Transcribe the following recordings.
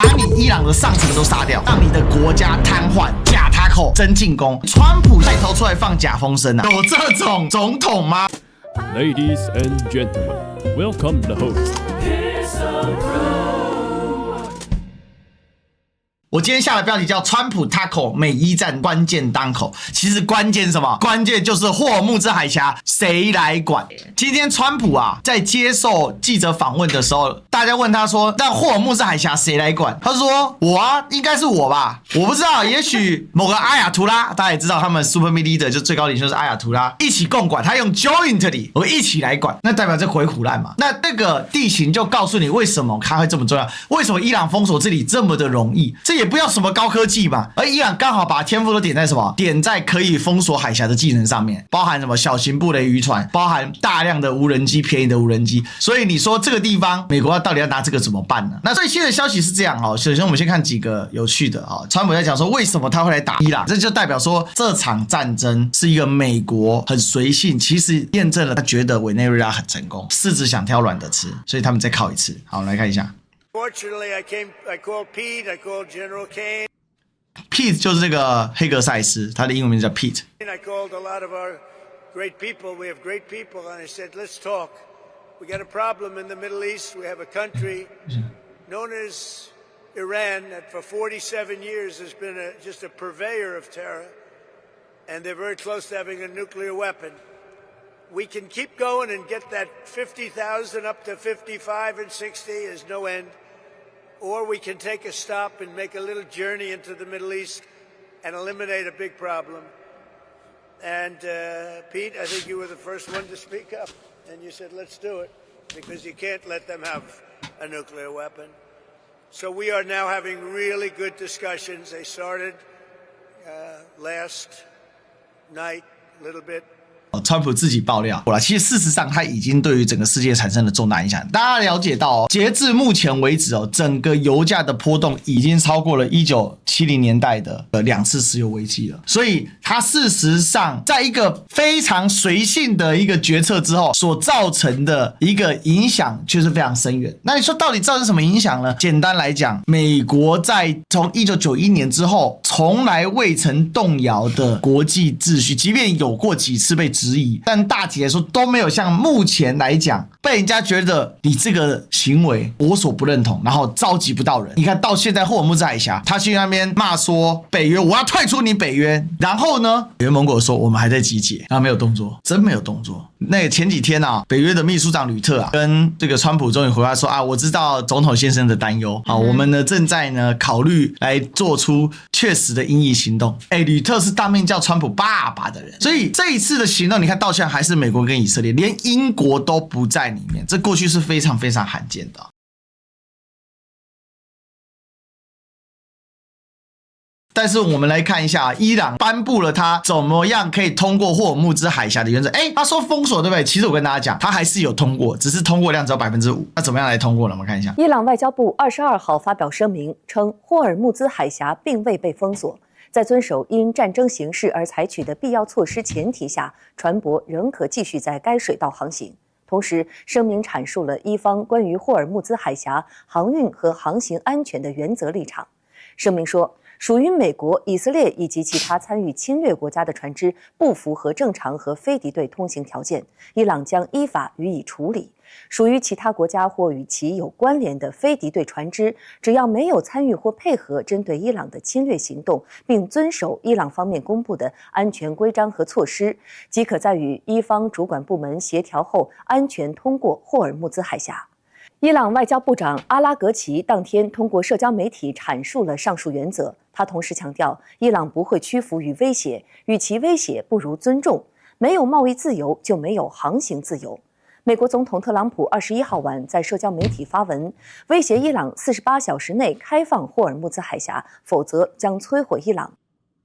把你伊朗的上层都杀掉，让你的国家瘫痪，假塔口真进攻。川普带头出来放假风声啊，有这种总统吗 ？Ladies and gentlemen, welcome the host. 我今天下的标题叫川普 Taco 美伊战关键当口，其实关键是什么？关键就是霍尔木兹海峡谁来管？今天川普啊在接受记者访问的时候，大家问他说：“那霍尔木兹海峡谁来管？”他说：“我啊，应该是我吧？我不知道，也许某个阿亚图拉，大家也知道他们 Super Leader 就最高领袖是阿亚图拉，一起共管，他用 jointly 我一起来管，那代表这回虎烂嘛？那这个地形就告诉你为什么它会这么重要，为什么伊朗封锁这里这么的容易？这也不要什么高科技嘛，而伊朗刚好把天赋都点在什么？点在可以封锁海峡的技能上面，包含什么小型布雷渔船，包含大量的无人机，便宜的无人机。所以你说这个地方，美国到底要拿这个怎么办呢？那最新的消息是这样哦，首先我们先看几个有趣的哦。川普在讲说为什么他会来打伊朗，这就代表说这场战争是一个美国很随性，其实验证了他觉得委内瑞拉很成功，狮子想挑软的吃，所以他们再靠一次。好，我们来看一下。Fortunately, I called Pete, I called General Kane. Pete 就是这个黑格塞斯，他的英文名叫 Pete. I called a lot of our great people. We have great people, and I said, let's talk. We got a problem in the Middle East. We have a country known as Iran that for 47 years has been just a purveyor of terror, and they're very close to having a nuclear weapon. We can keep going and get that 50,000 up to 55 and 60 is no end. Or we can take a stop and make a little journey into the Middle East and eliminate a big problem. And Pete, I think you were the first one to speak up. And you said, let's do it, because you can't let them have a nuclear weapon. So we are now having really good discussions. They started last night a little bit.川普自己爆料，其实事实上他已经对于整个世界产生了重大影响。大家了解到截至目前为止整个油价的波动已经超过了1970年代的2次石油危机了。所以他事实上在一个非常随性的一个决策之后所造成的一个影响却是非常深远。那你说到底造成什么影响呢？简单来讲，美国在从1991年之后从来未曾动摇的国际秩序，即便有过几次被质疑，但大体来说都没有像目前来讲被人家觉得你这个行为我所不认同，然后召集不到人。你看到现在霍尔木兹海峡，他去那边骂说北约我要退出你北约，然后呢北约盟国说我们还在集结，然后没有动作，真没有动作。那个前几天啊，北约的秘书长吕特啊跟这个川普终于回话说啊，我知道总统先生的担忧，好，我们呢正在呢考虑来做出确实的因应行动。吕特是当面叫川普爸爸的人，所以这一次的行动你看到现在还是美国跟以色列，连英国都不在里面，这过去是非常非常罕见的。但是我们来看一下，伊朗颁布了他怎么样可以通过霍尔木兹海峡的原则。他说封锁对不对？其实我跟大家讲，他还是有通过，只是通过量只有 5%。那怎么样来通过呢？我们看一下。伊朗外交部22号发表声明称，霍尔木兹海峡并未被封锁，在遵守因战争形势而采取的必要措施前提下，船舶仍可继续在该水道航行。同时，声明阐述了伊方关于霍尔木兹海峡航运和航行安全的原则立场。声明说，属于美国、以色列以及其他参与侵略国家的船只不符合正常和非敌对通行条件，伊朗将依法予以处理。属于其他国家或与其有关联的非敌对船只，只要没有参与或配合针对伊朗的侵略行动，并遵守伊朗方面公布的安全规章和措施，即可在与伊方主管部门协调后安全通过霍尔木兹海峡。伊朗外交部长阿拉格齐当天通过社交媒体阐述了上述原则。他同时强调，伊朗不会屈服于威胁，与其威胁不如尊重。没有贸易自由，就没有航行自由。美国总统特朗普21号晚在社交媒体发文，威胁伊朗48小时内开放霍尔木兹海峡，否则将摧毁伊朗。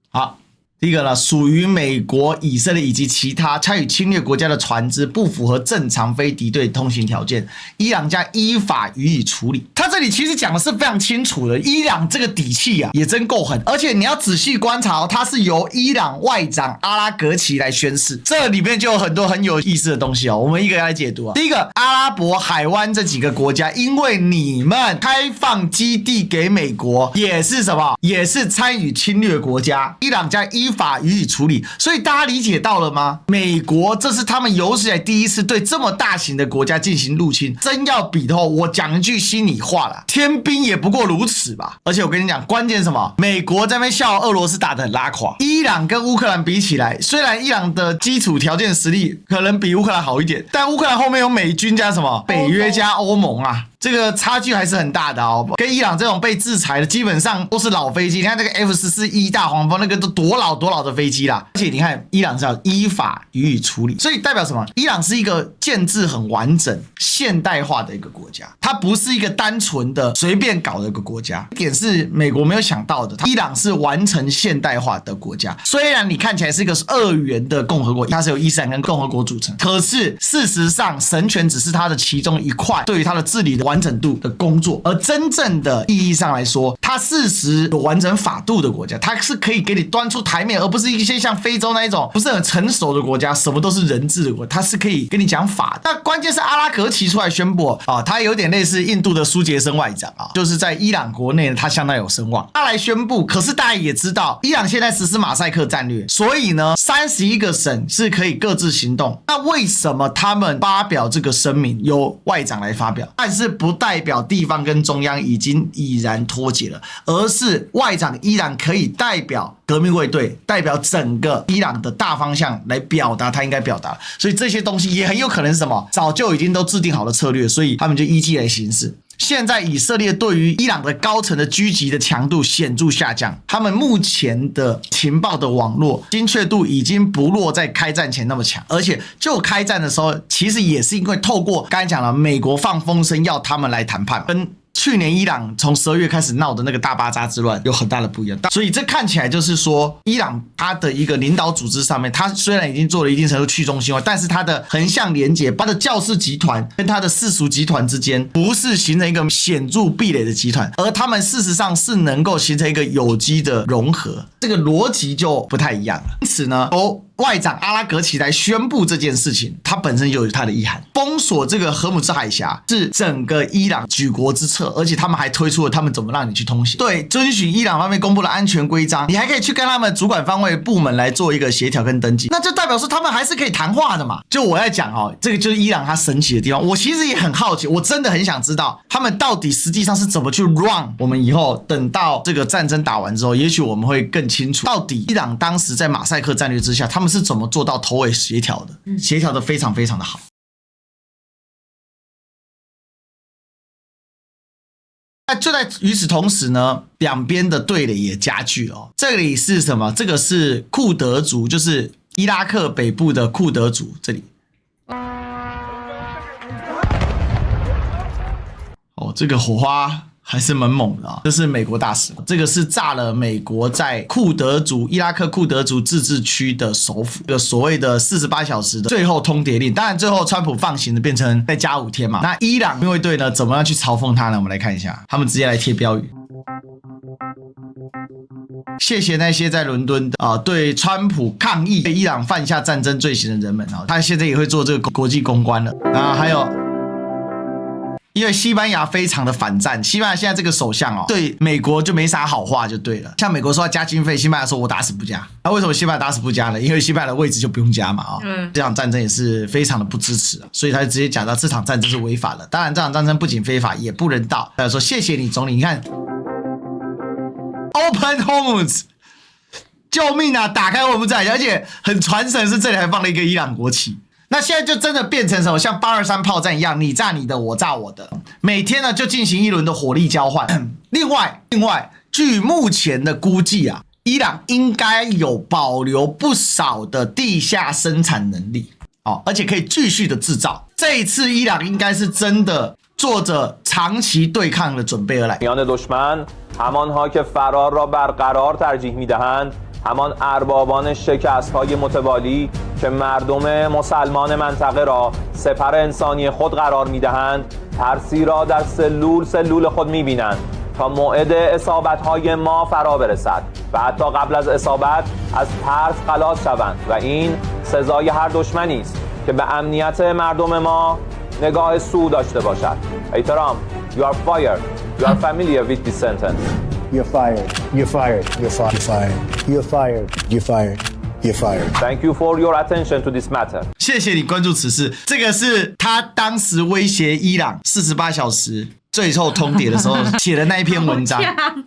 好，第一个呢，属于美国、以色列以及其他参与侵略国家的船只不符合正常非敌对通行条件，伊朗将依法予以处理。他这里其实讲的是非常清楚的，伊朗这个底气啊也真够狠，而且你要仔细观察，它是由伊朗外长阿拉格齐来宣誓，这里面就有很多很有意思的东西哦，我们一个来解读啊。第一个，阿拉伯海湾这几个国家，因为你们开放基地给美国，也是什么？也是参与侵略国家，伊朗将依法予以处理。所以大家理解到了吗？美国这是他们有史以来第一次对这么大型的国家进行入侵，真要比的话，我讲一句心里话啦，天兵也不过如此吧。而且我跟你讲，关键是什么？美国在那边笑俄罗斯打得很拉垮，伊朗跟乌克兰比起来，虽然伊朗的基础条件实力可能比乌克兰好一点，但乌克兰后面有美军加什么北约加欧盟啊，这个差距还是很大的哦。跟伊朗这种被制裁的，基本上都是老飞机。你看这个 F14E 大黄蜂，那个都多老的飞机啦。而且你看，伊朗是要依法予以处理，所以代表什么？伊朗是一个建制很完整、现代化的一个国家，它不是一个单纯的随便搞的一个国家。一点是美国没有想到的，伊朗是完成现代化的国家。虽然你看起来是一个2元的共和国，它是由伊斯兰跟共和国组成，可是事实上神权只是它的其中一块，对于它的治理的完整度的工作。而真正的意义上来说，它事实有完整法度的国家，它是可以给你端出台面，而不是一些像非洲那一种不是很成熟的国家，什么都是人治的国家，它是可以跟你讲法。那关键是阿拉格齐出来宣布啊，他有点类似印度的苏杰生外长啊，就是在伊朗国内他相当有声望，他来宣布。可是大家也知道，伊朗现在实施马赛克战略，所以呢，31个省是可以各自行动。那为什么他们发表这个声明由外长来发表？但是不代表地方跟中央已然脱节了，而是外长依然可以代表革命卫队，代表整个伊朗的大方向来表达他应该表达。所以这些东西也很有可能是什么？早就已经都制定好的策略，所以他们就依计来行事。现在以色列对于伊朗的高层的狙击的强度显著下降，他们目前的情报的网络精确度已经不落在开战前那么强，而且就开战的时候，其实也是因为透过刚才讲了，美国放风声要他们来谈判，跟去年伊朗从12月开始闹的那个大巴扎之乱有很大的不一样。所以这看起来就是说，伊朗它的一个领导组织上面，它虽然已经做了一定程度去中心化，但是它的横向连结，它的教士集团跟它的世俗集团之间不是形成一个显著壁垒的集团，而他们事实上是能够形成一个有机的融合，这个逻辑就不太一样了。因此呢，外长阿拉格齐来宣布这件事情，它本身就有它的意涵。封锁这个荷姆兹海峡是整个伊朗举国之策，而且他们还推出了他们怎么让你去通行。对，遵循伊朗方面公布的安全规章，你还可以去跟他们主管方位部门来做一个协调跟登记，那就代表说他们还是可以谈话的嘛。就我在讲哦，这个就是伊朗它神奇的地方。我其实也很好奇，我真的很想知道他们到底实际上是怎么去 run。我们以后等到这个战争打完之后，也许我们会更清楚，到底伊朗当时在马赛克战略之下，他们是怎么做到头尾协调的，协调的非常非常的好。那就在与此同时呢，两边的对垒也加剧了。这里是什么？这个是库德族，就是伊拉克北部的库德族。这里，这个火花还是蛮猛的啊！这是美国大使，这个是炸了美国在库德族伊拉克库德族自治区的首府，这个所谓的48小时的最后通牒令。当然最后川普放行的变成再加5天嘛。那伊朗民卫队呢怎么样去嘲讽他呢？我们来看一下，他们直接来贴标语。谢谢那些在伦敦对川普抗议对伊朗犯下战争罪行的人们啊，他现在也会做这个国际公关了啊，还有。因为西班牙非常的反战，西班牙现在这个首相对美国就没啥好话就对了。像美国说要加经费，西班牙说我打死不加。那为什么西班牙打死不加呢？因为西班牙的位置就不用加嘛这场战争也是非常的不支持所以他就直接讲到这场战争是违法的。当然这场战争不仅非法也不人道。他说谢谢你总理，你看 Open Hormuz， 救命啊！打开我们海峡，而且很传神是这里还放了一个伊朗国旗。那现在就真的变成什么？像823炮战一样，你炸你的，我炸我的，每天呢就进行一轮的火力交换。另外，据目前的估计伊朗应该有保留不少的地下生产能力而且可以继续的制造。这一次伊朗应该是真的做着长期对抗的准备而来。میان دشمن همانها که فرار را برقرار ترجیح می‌دهند همان اربابان شکست‌های متوالی که مردم مسلمان منطقه را سپر انسانی خود قرار می‌دهند ترسی را در سلول خود می‌بینند تا موعد اصابت‌های ما فرا برسد و حتی قبل از اصابت از ترس خلاص شوند و این سزای هر دشمنی است که به امنیت مردم ما نگاه سو داشته باشد. احترام. You are fired. You are familiar with this sentence. You're fired. You're fired. You're fired. You're fired. You're fired. You're fired. Thank you for your attention to this matter. 谢谢你关注此事，这个是他当时威胁伊朗48小时最后通牒的时候写的那一篇文章，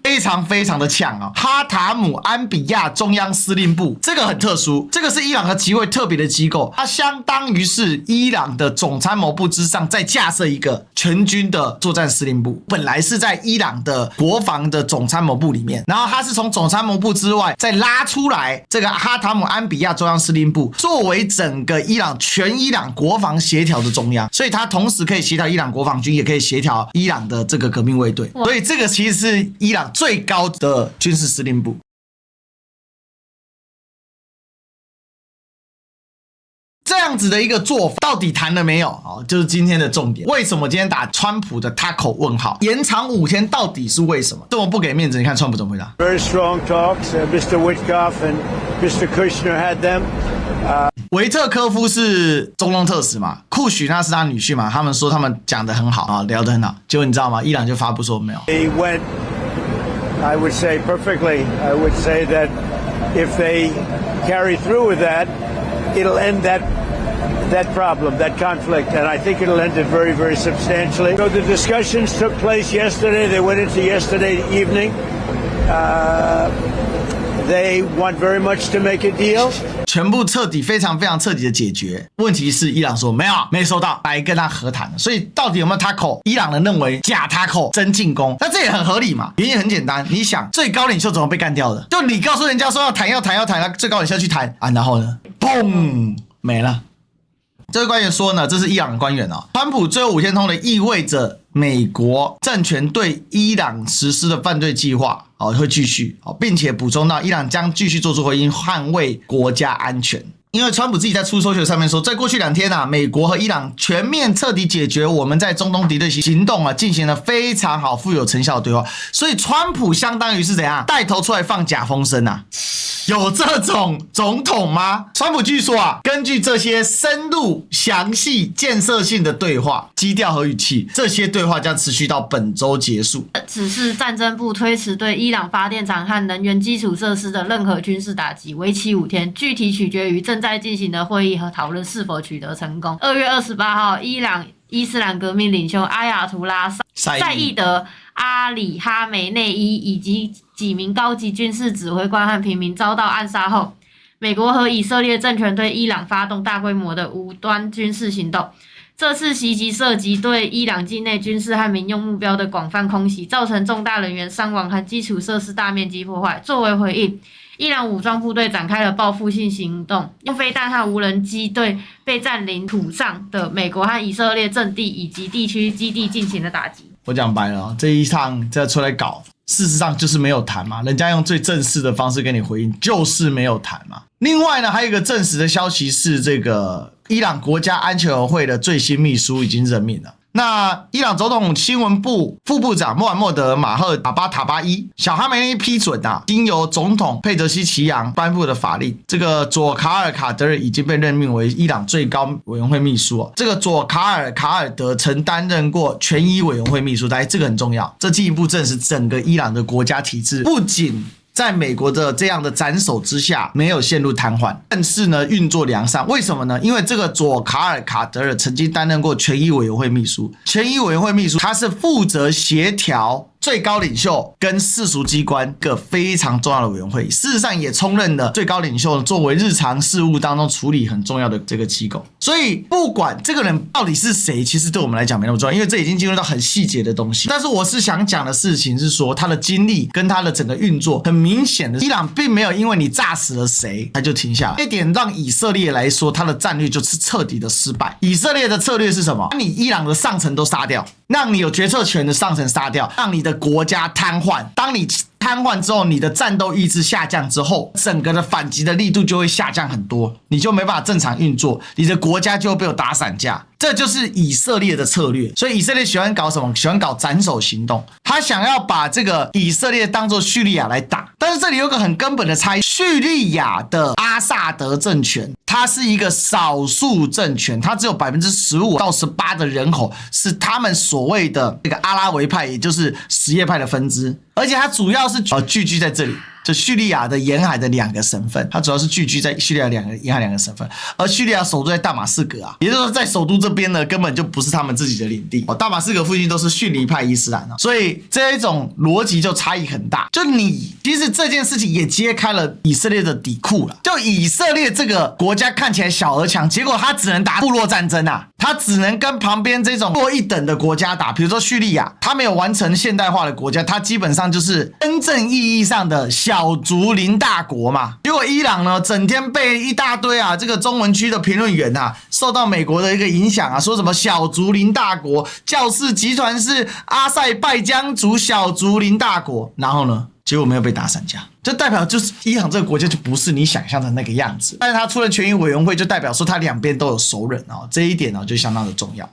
非常非常的呛啊！哈塔姆安比亚中央司令部这个很特殊，这个是伊朗的极为特别的机构，它相当于是伊朗的总参谋部之上再架设一个全军的作战司令部，本来是在伊朗的国防的总参谋部里面，然后它是从总参谋部之外再拉出来这个哈塔姆安比亚中央司令部，作为整个全伊朗国防协调的中央，所以它同时可以协调伊朗国防军，也可以协调伊朗的这个革命卫队，所以这个其实是伊朗最高的军事司令部。这样子的一个做法到底谈了没有？哦，就是今天的重点。为什么今天打川普的他口问号？延长5天到底是为什么？这么不给面子？你看川普怎么回答 Very strong talks. Mr. Witkoff and Mr. Kushner had them. 维特科夫是中东特使嘛，库许纳是他女婿嘛，他们说他们讲得很好啊，聊得很好。结果你知道吗？伊朗就发布说没有。They went, I would say perfectly. I would say that if they carry through with that, it'll end that problem, that conflict, and I think it'll end it very, very substantially. So the discussions took place yesterday. They went into yesterday evening. They want very much to make a deal. 全部彻底，非常非常彻底的解决。问题是伊朗说没有，没收到，来跟他和谈了。所以到底有没有 tackle？ 伊朗人认为假 tackle 真进攻，那这也很合理嘛。原因很简单，你想最高领袖怎么被干掉的？就你告诉人家说要谈，那最高领袖去谈啊，然后呢，砰，没了。这位官员说呢，这是伊朗的官员哦。川普最后5天通的意味着美国政权对伊朗实施的犯罪计划会继续，并且补充到伊朗将继续做出回应，捍卫国家安全。因为川普自己在出social上面说，在过去2天啊，美国和伊朗全面彻底解决我们在中东敌对行动啊，进行了非常好、富有成效的对话。所以川普相当于是怎样带头出来放假风声啊？有这种总统吗？川普据说啊，根据这些深入、详细、建设性的对话基调和语气，这些对话将持续到本周结束。只是战争部推迟对伊朗发电厂和能源基础设施的任何军事打击，为期5天，具体取决于正在进行的会议和讨论是否取得成功。2月28号，伊朗伊斯兰革命领袖阿亚图拉赛义德阿里哈梅内伊以及几名高级军事指挥官和平民遭到暗杀后，美国和以色列政权对伊朗发动大规模的无端军事行动。这次袭击涉及对伊朗境内军事和民用目标的广泛空袭，造成重大人员伤亡和基础设施大面积破坏。作为回应，伊朗武装部队展开了报复性行动，用飞弹和无人机对被占领土上的美国和以色列阵地以及地区基地进行了打击。我讲白了，这一趟再出来搞，事实上就是没有谈嘛，人家用最正式的方式跟你回应，就是没有谈嘛。另外呢，还有一个证实的消息是，这个伊朗国家安全委员会的最新秘书已经任命了。那伊朗总统新闻部副部长穆罕默德马赫塔巴伊小哈梅内伊批准啊，经由总统佩泽西奇扬颁布的法令，这个佐卡尔卡德尔已经被任命为伊朗最高委员会秘书。这个佐卡尔德曾担任过权益委员会秘书，这个很重要，这进一步证实整个伊朗的国家体制不仅在美国的这样的斩首之下没有陷入瘫痪，但是呢运作良善。为什么呢？因为这个佐卡德尔曾经担任过权益委员会秘书，权益委员会秘书他是负责协调最高领袖跟世俗机关一个非常重要的委员会，事实上也充任了最高领袖作为日常事务当中处理很重要的这个机构。所以不管这个人到底是谁，其实对我们来讲没那么重要，因为这已经进入到很细节的东西。但是我是想讲的事情是说，他的经历跟他的整个运作，很明显的伊朗并没有因为你炸死了谁他就停下来，这点让以色列来说他的战略就是彻底的失败。以色列的策略是什么？把你伊朗的上层都杀掉，让你有决策权的上层杀掉，让你的国家瘫痪。当你瘫痪之后，你的战斗意志下降之后，整个的反击的力度就会下降很多，你就没办法正常运作，你的国家就会被我打散架。这就是以色列的策略。所以以色列喜欢搞什么？喜欢搞斩首行动。他想要把这个以色列当作叙利亚来打，但是这里有个很根本的差异：叙利亚的阿萨德政权，它是一个少数政权，它只有15%到18%的人口是他们所谓的这个阿拉维派，也就是什叶派的分支，而且它主要是聚居在这里。就叙利亚的沿海的2个省份，它主要是聚居在叙利亚沿海2个省份，而叙利亚首都在大马士革啊，也就是说在首都这边呢，根本就不是他们自己的领地哦，大马士革附近都是逊尼派伊斯兰啊，所以这一种逻辑就差异很大。就其实这件事情也揭开了以色列的底裤了。就以色列这个国家看起来小而强，结果它只能打部落战争啊，它只能跟旁边这种弱一等的国家打，比如说叙利亚，它没有完成现代化的国家，它基本上就是真正意义上的小竹林大国嘛。结果伊朗呢，整天被一大堆这个中文区的评论员受到美国的一个影响说什么小竹林大国，教士集团是阿塞拜疆族小竹林大国，然后呢，结果没有被打散架，这代表就是伊朗这个国家就不是你想象的那个样子。但是他出了权益委员会，就代表说他两边都有熟人这一点就相当的重要。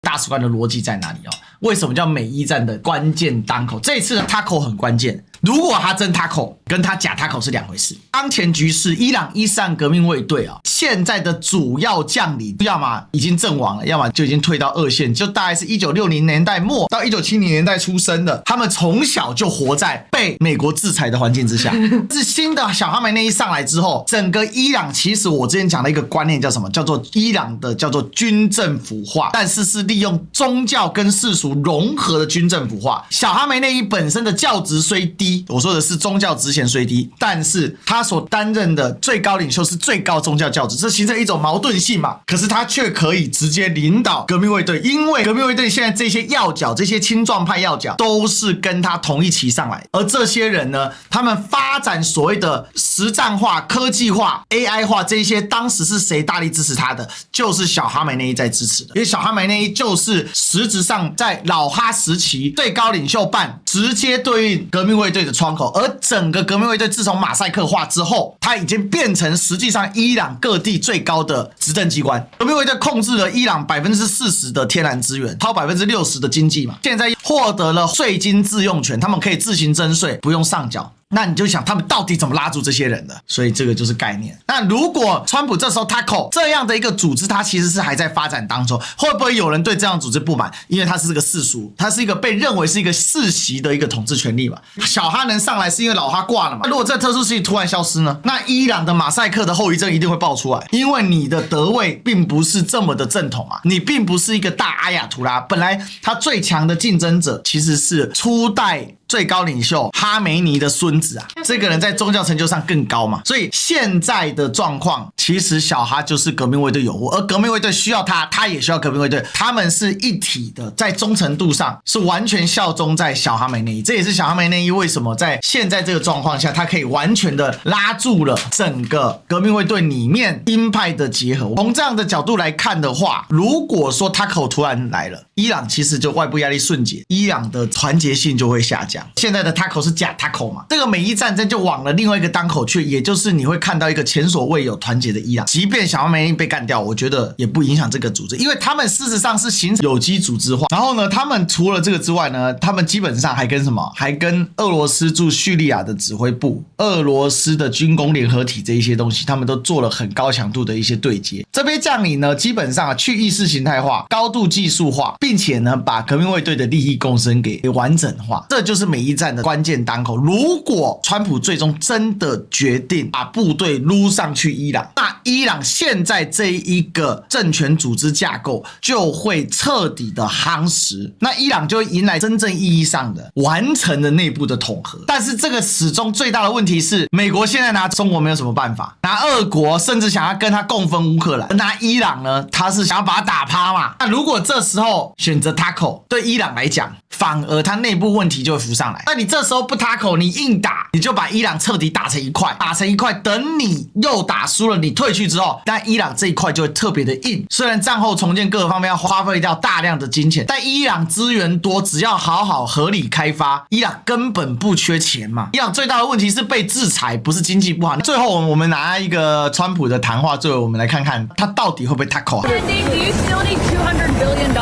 大使馆的逻辑在哪里为什么叫美伊战的关键当口？这一次的 Taco 很关键。如果他真 Taco 跟他假 Taco 是两回事。当前局势，伊朗伊斯兰革命卫队现在的主要将领要么已经阵亡了，要么就已经退到二线，就大概是1960年代末到1970年代出生的，他们从小就活在被美国制裁的环境之下。是新的小哈梅内伊上来之后，整个伊朗其实我之前讲的一个观念叫什么？叫做伊朗的叫做军政府化，但是是利用宗教跟世俗融合的军政府化。小哈梅内伊本身的教职虽低，我说的是宗教职衔虽低，但是他所担任的最高领袖是最高宗教教职，这形成一种矛盾性嘛。可是他却可以直接领导革命卫队，因为革命卫队现在这些要角，这些青壮派要角都是跟他同一期上来，而这些人呢，他们发展所谓的实战化、科技化、AI 化，这些当时是谁大力支持他的？就是小哈梅内伊在支持的，因为小哈梅内伊就是实质上在老哈时期最高领袖办直接对应革命卫队的窗口，而整个革命卫队自从马赛克化之后，它已经变成实际上伊朗各地最高的执政机关。革命卫队控制了伊朗40%的天然资源，超60%的经济嘛，现在获得了税金自用权，他们可以自行征税，不用上缴。那你就想他们到底怎么拉住这些人的？所以这个就是概念。那如果川普这时候 Taco 这样的一个组织，它其实是还在发展当中，会不会有人对这样的组织不满？因为它是个世俗，它是一个被认为是一个世袭的一个统治权力嘛。小哈能上来是因为老哈挂了嘛？如果这特殊时期突然消失呢？那伊朗的马赛克的后遗症一定会爆出来，因为你的德位并不是这么的正统啊，你并不是一个大阿亚图拉，本来他最强的竞争者其实是初代最高领袖哈梅尼的孙子啊，这个人在宗教成就上更高嘛，所以现在的状况，其实小哈就是革命卫队有误，而革命卫队需要他，他也需要革命卫队，他们是一体的，在忠诚度上是完全效忠在小哈梅内伊，这也是小哈梅内伊为什么在现在这个状况下，他可以完全的拉住了整个革命卫队里面鹰派的结合。从这样的角度来看的话，如果说Taco突然来了，伊朗其实就外部压力瞬解，伊朗的团结性就会下降。现在的 Taco 是假 Taco 嘛，这个美伊战争就往了另外一个当口去，也就是你会看到一个前所未有团结的伊朗。即便小哈梅内伊被干掉，我觉得也不影响这个组织，因为他们事实上是形成有机组织化。然后呢，他们除了这个之外呢，他们基本上还跟什么？还跟俄罗斯驻叙利亚的指挥部、俄罗斯的军工联合体这一些东西，他们都做了很高强度的一些对接。这边将领呢，基本上去意识形态化、高度技术化，并且呢，把革命卫队的利益共生给完整化，这就是美伊战的关键当口。如果川普最终真的决定把部队撸上去伊朗，那伊朗现在这一个政权组织架构就会彻底的夯实，那伊朗就会迎来真正意义上的完成的内部的统合。但是这个始终最大的问题是，美国现在拿中国没有什么办法，拿俄国甚至想要跟他共分乌克兰，拿伊朗呢，他是想要把他打趴嘛。那如果这时候选择 Taco， 对伊朗来讲，反而他内部问题就会浮上来。那你这时候不 tackle， 你硬打，你就把伊朗彻底打成一块，打成一块。等你又打输了，你退去之后，但伊朗这一块就会特别的硬。虽然战后重建各个方面要花费掉大量的金钱，但伊朗资源多，只要好好合理开发，伊朗根本不缺钱嘛。伊朗最大的问题是被制裁，不是经济不好。最后我们拿一个川普的谈话，最后我们来看看他到底会不会 tackle。Do you still need $200 billion?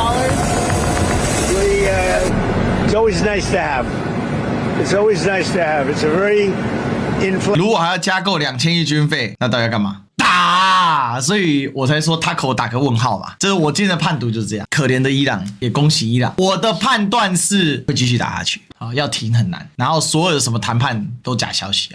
It's always nice to have. It's always nice to have. It's a very 如果还要加购2000亿军费，那到底要干嘛？打！所以我才说他口打个问号嘛。这是我今天的判读就是这样。可怜的伊朗，也恭喜伊朗。我的判断是会继续打下去，好，要停很难。然后所有的什么谈判都假消息。